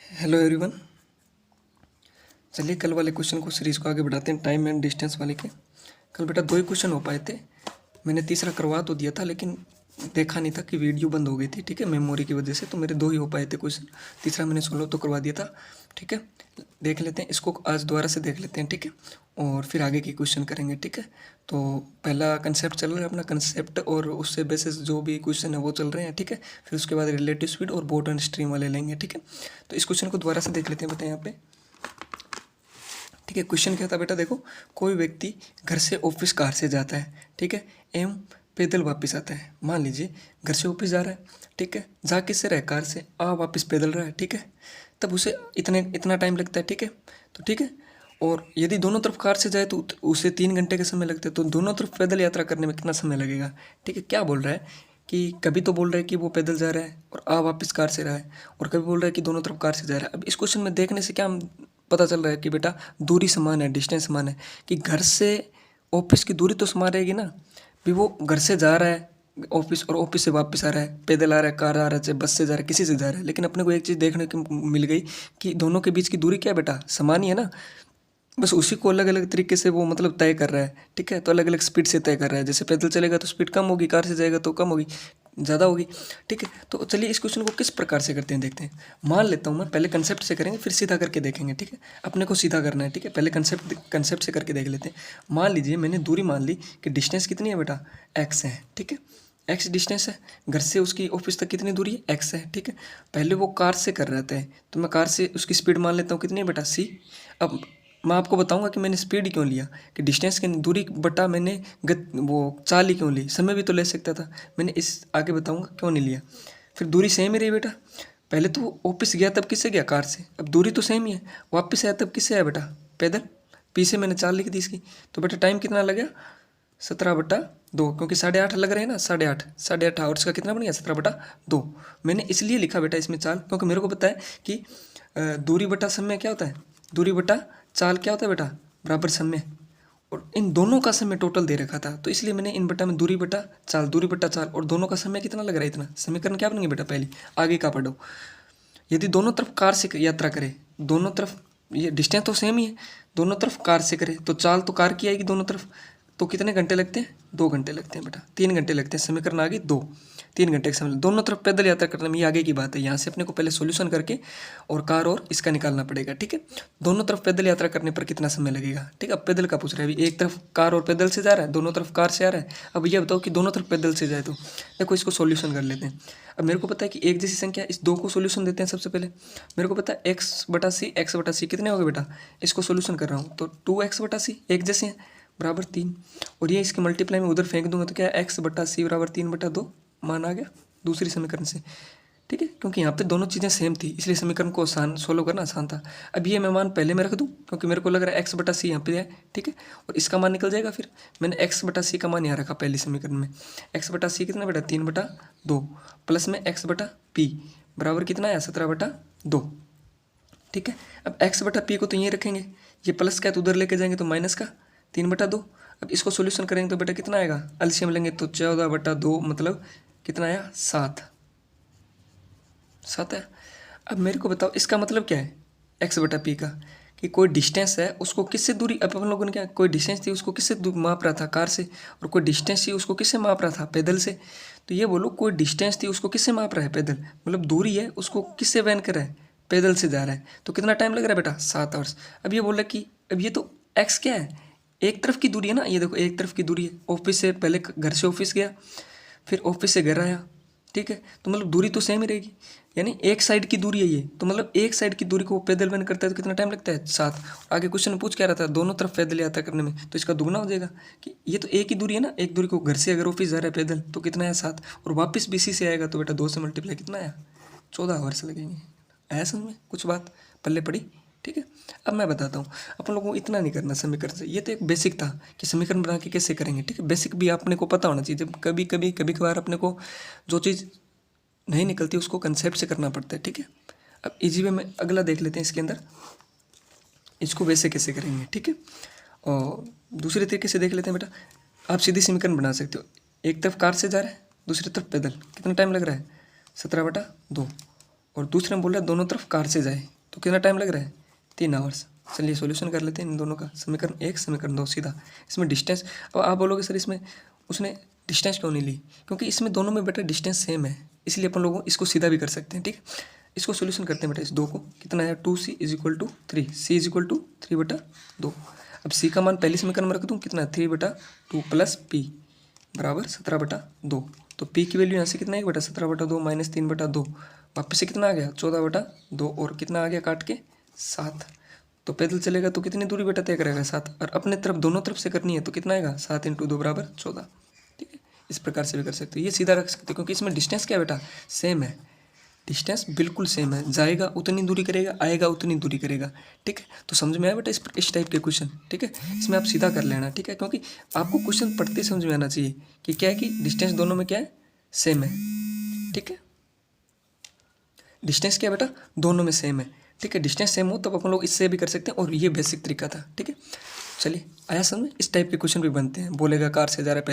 Hello everyone. चलिए कल वाले क्वेश्चन को सीरीज़ को आगे बढ़ाते हैं, टाइम एंड डिस्टेंस वाले के। कल बेटा 2 ही क्वेश्चन हो पाए थे। मैंने तीसरा करवा तो दिया था लेकिन देखा नहीं था कि वीडियो बंद हो गई थी, ठीक है, मेमोरी की वजह से। तो मेरे 2 ही हो पाए थे क्वेश्चन। तीसरा मैंने सोल्व तो करवा दिया था, ठीक है। देख लेते हैं इसको, आज दोबारा से देख लेते हैं, ठीक है, और फिर आगे की क्वेश्चन करेंगे, ठीक है। तो पहला कंसेप्ट चल रहा है अपना कंसेप्ट, और उससे बेसिस जो भी क्वेश्चन है वो चल रहे हैं, ठीक है। फिर उसके बाद रिलेटिव स्पीड और बोट एंड स्ट्रीम वाले लेंगे, ठीक है। तो इस क्वेश्चन को दोबारा से देख लेते हैं बेटा यहाँ पे, ठीक है। क्वेश्चन क्या था बेटा, देखो, कोई व्यक्ति घर से ऑफिस कार से जाता है, ठीक है, एवं पैदल वापस आता है। मान लीजिए घर से ऑफिस जा रहा है, ठीक है, जा किससे रहा है, कार से, आ वापस पैदल रहा है, ठीक है। तब उसे इतना टाइम लगता है, ठीक है। तो ठीक है, और यदि दोनों तरफ कार से जाए तो उसे 3 घंटे का समय लगता है। तो दोनों तरफ पैदल यात्रा करने में कितना समय लगेगा, ठीक है। क्या बोल रहा है कि कभी तो बोल रहा है कि वो पैदल जा रहा है और आ वापस कार से रहा है, और कभी बोल रहा है कि दोनों तरफ कार से जा रहा है। अब इस क्वेश्चन में देखने से क्या पता चल रहा है कि बेटा दूरी समान है, डिस्टेंस समान है, कि घर से ऑफिस की दूरी तो समान रहेगी ना। भी वो घर से जा रहा है ऑफिस और ऑफिस से वापस आ रहा है, पैदल आ रहा है, कार आ रहा है, चाहे बस से जा रहा है, किसी से जा रहा है, लेकिन अपने को एक चीज़ देखने को मिल गई कि दोनों के बीच की दूरी क्या है बेटा, समान ही है ना। बस उसी को अलग अलग तरीके से वो मतलब तय कर रहा है, ठीक है। तो अलग अलग स्पीड से तय कर रहा है। जैसे पैदल चलेगा तो स्पीड कम होगी, कार से जाएगा तो कम होगी, ज़्यादा होगी, ठीक है। तो चलिए इस क्वेश्चन को किस प्रकार से करते हैं देखते हैं। मान लेता हूँ मैं, पहले कंसेप्ट से करेंगे फिर सीधा करके देखेंगे, ठीक है। अपने को सीधा करना है, ठीक है। पहले कंसेप्ट से करके देख लेते हैं। मान लीजिए मैंने दूरी मान ली कि डिस्टेंस कितनी है बेटा, एक्स है, ठीक है। एक्स डिस्टेंस है, घर से उसकी ऑफिस तक कितनी दूरी है, एक्स है, ठीक है। पहले वो कार से कर रहा था, तो मैं कार से उसकी स्पीड मान लेता हूँ कितनी है बेटा, सी। अब मैं आपको बताऊंगा कि मैंने स्पीड क्यों लिया, कि डिस्टेंस की दूरी बटा मैंने वो चाल ही क्यों ली, समय भी तो ले सकता था। मैंने इस आगे बताऊंगा क्यों नहीं लिया। फिर दूरी सेम ही रही बेटा। पहले तो वो ऑफिस गया तब किससे गया, कार से, अब दूरी तो सेम ही है। वापस आया तब किससे आया बेटा, पैदल। पीछे मैंने चाल लिख दी इसकी। तो बेटा टाइम कितना लग गया, 17/2, क्योंकि 8.5 लग रहे हैं ना, 8.5 आवर्स का कितना बन गया, 17/2। मैंने इसलिए लिखा बेटा इसमें चाल, क्योंकि मेरे को पता है कि दूरी बटा समय क्या होता है, दूरी बटा चाल क्या होता है बेटा, बराबर समय। और इन दोनों का समय टोटल दे रखा था, तो इसलिए मैंने इन बटा में दूरी बटा चाल, दूरी बटा चाल, और दोनों का समय कितना लग रहा है इतना। समीकरण क्या बनेंगे बेटा, पहले आगे का पढ़ो। यदि दोनों तरफ कार से यात्रा करे, दोनों तरफ ये डिस्टेंस तो सेम ही है, दोनों तरफ कार से करे तो चाल तो कार की आएगी दोनों तरफ। तो कितने घंटे लगते हैं, 2 घंटे लगते हैं बेटा, 3 घंटे लगते हैं। समीकरण आ गई 2, 3 घंटे का समय। दोनों तरफ पैदल यात्रा करने में ये आगे की बात है। यहाँ से अपने को पहले सॉल्यूशन करके और कार और इसका निकालना पड़ेगा, ठीक है। दोनों तरफ पैदल यात्रा करने पर कितना समय लगेगा, ठीक है। अब पैदल का पूछ रहा है, अभी एक तरफ कार और पैदल से जा रहा है, दोनों तरफ कार से आ रहा है। अब ये बताओ कि दोनों तरफ पैदल से जाए तो देखो इसको सॉल्यूशन कर लेते हैं। अब मेरे को पता है कि एक जैसी संख्या, इस 2 को सॉल्यूशन देते हैं सबसे पहले। मेरे को पता है x/c कितने हो गए बेटा, इसको सॉल्यूशन कर रहा हूँ तो 2x/c एक जैसे हैं, बराबर 3। और ये इसके मल्टीप्लाई में उधर फेंक दूंगा तो क्या, x/c बराबर 3/2 मान आ गया दूसरी समीकरण से, ठीक है। क्योंकि यहाँ पे दोनों चीज़ें सेम थी इसलिए समीकरण को आसान सोल्व करना आसान था। अब ये मैं मान पहले में रख दूँ क्योंकि मेरे को लग रहा है x/c यहाँ पे है, ठीक है, और इसका मान निकल जाएगा। फिर मैंने x/c का मान यहाँ रखा पहली समीकरण में। x/c कितना बेटा, 3/2 प्लस में x/p बराबर कितना आया, 17/2, ठीक है। अब x/p को तो यहीं रखेंगे, ये प्लस का है तो उधर लेके जाएंगे तो माइनस का 3/2। अब इसको सोल्यूशन करेंगे तो बेटा कितना आएगा, एलसीएम लेंगे तो 14/2 मतलब कितना आया, 7 है। अब मेरे को बताओ इसका मतलब क्या है x/p का, कि कोई डिस्टेंस है उसको किससे दूरी, अब अपन लोगों ने क्या, कोई डिस्टेंस थी उसको किससे माप रहा था, कार से, और कोई डिस्टेंस थी उसको किससे माप रहा था, पैदल से। तो ये बोलो कोई डिस्टेंस थी उसको किससे माप रहा है, पैदल, मतलब दूरी है उसको किससे वहन कर रहा है, पैदल से जा रहा है। तो कितना टाइम लग रहा है बेटा, 7 आवर्स। अब ये बोल रहा है कि अब ये तो x क्या है, एक तरफ की दूरी है ना, ये देखो एक तरफ की दूरी है। ऑफिस से पहले घर से ऑफिस गया, फिर ऑफिस से घर आया, ठीक है। तो मतलब दूरी तो सेम ही रहेगी, यानी एक साइड की दूरी है ये, तो मतलब एक साइड की दूरी को वो पैदल वहन करता है तो कितना टाइम लगता है, 7। आगे क्वेश्चन में पूछ क्या रहा था, दोनों तरफ पैदल यात्रा करने में, तो इसका दुगना हो जाएगा कि ये तो एक ही दूरी है ना, एक दूरी को घर से अगर ऑफिस जा रहा है पैदल तो कितना है, 7, और वापस भी इसी से आएगा तो बेटा 2 से मल्टीप्लाई कितना आया, 14 आवर्स लगेंगे। आया समझ में कुछ बात, पल्ले पड़ी, ठीक है। अब मैं बताता हूँ, अपन लोगों को इतना नहीं करना समीकरण से, ये तो एक बेसिक था कि समीकरण बना के कैसे करेंगे, ठीक है। बेसिक भी अपने को पता होना चाहिए, जब कभी कभार अपने को जो चीज़ नहीं निकलती उसको कंसेप्ट से करना पड़ता है, ठीक है। अब इजी वे में अगला देख लेते हैं, इसके अंदर इसको वैसे कैसे करेंगे, ठीक है। और दूसरे तरीके से देख लेते हैं बेटा, आप सीधी समीकरण बना सकते हो। एक तरफ कार से जा रहा है, दूसरी तरफ पैदल, कितना टाइम लग रहा है, 17/2, और दूसरे में बोल रहा है दोनों तरफ कार से जाए, तो कितना टाइम लग रहा है 3 आवर्स। चलिए सॉल्यूशन कर लेते हैं इन दोनों का, समीकरण 1 समीकरण 2 सीधा। इसमें डिस्टेंस, अब आप बोलोगे सर इसमें उसने डिस्टेंस क्यों नहीं ली, क्योंकि इसमें दोनों में बेटा डिस्टेंस सेम है, इसलिए अपन लोगों इसको सीधा भी कर सकते हैं। ठीक है, इसको सोल्यूशन करते हैं बेटा इस 2 को, कितना है 2c = 3, c = 3/2। अब c का मान पहले समीकरण में रख दूँ, कितना है 3/2 + p बराबर 17/2। तो p की वैल्यू यहाँ से कितना है बेटा 17/2 - 3/2, वापस से कितना आ गया 14/2, और कितना आ गया काट के 7। तो पैदल चलेगा तो कितनी दूरी बेटा तय करेगा 7, और अपने तरफ दोनों तरफ से करनी है तो कितना आएगा 7 × 2 = 14। ठीक है, इस प्रकार से भी कर सकते हो, ये सीधा रख सकते हो क्योंकि इसमें डिस्टेंस क्या है बेटा सेम है, डिस्टेंस बिल्कुल सेम है, जाएगा उतनी दूरी करेगा, आएगा उतनी दूरी करेगा। ठीक है, तो समझ में आया बेटा इस टाइप के क्वेश्चन। ठीक है, इसमें आप सीधा कर लेना। ठीक है, क्योंकि आपको क्वेश्चन पढ़ते समझ में आना चाहिए कि क्या है कि डिस्टेंस दोनों में क्या है सेम है। ठीक है, डिस्टेंस क्या है बेटा दोनों में सेम है। ठीक है, डिस्टेंस सेम हो तब अपन लोग इससे भी कर सकते हैं, और ये बेसिक तरीका था। ठीक है, चलिए आया समझ में, इस टाइप के क्वेश्चन भी बनते हैं, बोलेगा कार से जा रहा है